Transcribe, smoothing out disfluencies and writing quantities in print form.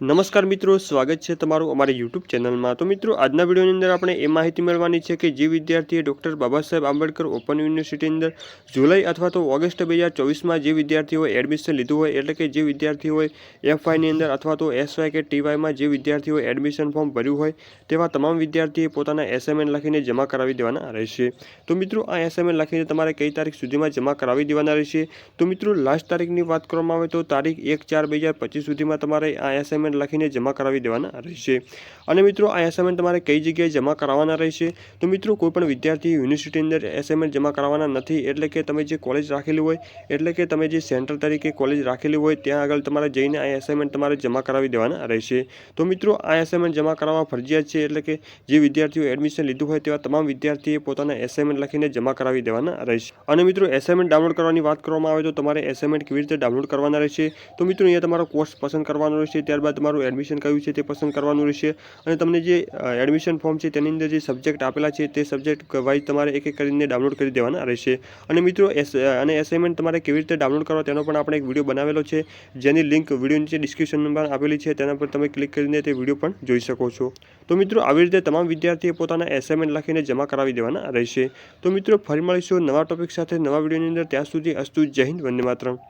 નમસ્કાર મિત્રો, સ્વાગત છે તમારું અમારી યુટ્યુબ ચેનલમાં। તો મિત્રો, આજના વિડીયોની અંદર આપણે એ માહિતી મેળવવાની છે કે જે વિદ્યાર્થીએ ડૉક્ટર બાબા સાહેબ આંબેડકર ઓપન યુનિવર્સિટીની અંદર જુલાઈ અથવા તો ઓગસ્ટ 2024માં જે વિદ્યાર્થીઓએ એડમિશન લીધું હોય, એટલે કે જે વિદ્યાર્થીઓએ એફવાયની અંદર અથવા તો એસવાય કે ટીવાયમાં જે વિદ્યાર્થીઓએ એડમિશન ફોર્મ ભર્યું હોય તેવા તમામ વિદ્યાર્થીએ પોતાના એસાઇનમેન્ટ લખીને જમા કરાવી દેવાના રહેશે। તો મિત્રો, આ એસાઇનમેન્ટ લખીને તમારે કઈ તારીખ સુધીમાં જમા કરાવી દેવાના રહેશે? તો મિત્રો, લાસ્ટ તારીખની વાત કરવામાં આવે તો તારીખ 1/4/2025 સુધીમાં તમારે આ એસાઇનમેન્ટ લખીને જમા કરાવી દેવાના રહેશે। અને મિત્રો, આ એસાઇનમેન્ટ તમારે કઈ જગ્યાએ જમા કરાવવાના રહેશે? તો મિત્રો, કોઈપણ વિદ્યાર્થી યુનિવર્સિટી અંદર એસાઇનમેન્ટ જમા કરાવવાના નથી, એટલે કે તમે જે કોલેજ રાખેલી હોય, એટલે કે તમે જે સેન્ટર તરીકે કોલેજ રાખેલી હોય ત્યાં આગળ તમારે જઈને આ એસાઇનમેન્ટ તમારે જમા કરાવી દેવાના રહેશે। તો મિત્રો, આ એસાઇનમેન્ટ જમા કરાવવા ફરજિયાત છે, એટલે કે જે વિદ્યાર્થીઓ એડમિશન લીધું હોય તેવા તમામ વિદ્યાર્થીએ પોતાના એસાઇનમેન્ટ લખીને જમા કરાવી દેવાના રહેશે। અને મિત્રો, એસાઇનમેન્ટ ડાઉનલોડ કરવાની વાત કરવામાં આવે તો તમારે એસાઇનમેન્ટ કેવી રીતે ડાઉનલોડ કરવાના રહેશે? તો મિત્રો, અહીંયા તમારો કોર્સ પસંદ કરવાનો રહેશે, ત્યારબાદ તમારું એડમિશન કયું છે તે પસંદ કરવાનું રહેશે, અને તમને જે એડમિશન ફોર્મ છે તેની અંદર જે સબ્જેક્ટ આપેલા છે તે સબ્જેક્ટ વાઇઝ તમારે એક એક કરીને ડાઉનલોડ કરી દેવાના રહેશે। અને મિત્રો, એસાઇનમેન્ટ તમારે કેવી રીતે ડાઉનલોડ કરવા તેનો પણ આપણે એક વિડીયો બનાવેલો છે, જેની લિંક વિડીયો નીચે ડિસ્ક્રિપ્શનમાં આપેલી છે, તેના પર તમે ક્લિક કરીને તે વિડીયો પણ જોઈ શકો છો। તો મિત્રો, આવી રીતે તમામ વિદ્યાર્થીએ પોતાના એસાઇનમેન્ટ લખીને જમા કરાવી દેવાના રહેશે। તો મિત્રો, ફરી મળીશું નવા ટોપિક સાથે નવા વિડીયોની અંદર, ત્યાં સુધી અસ્તુ, જય હિન્દ, વંદે માતરમ।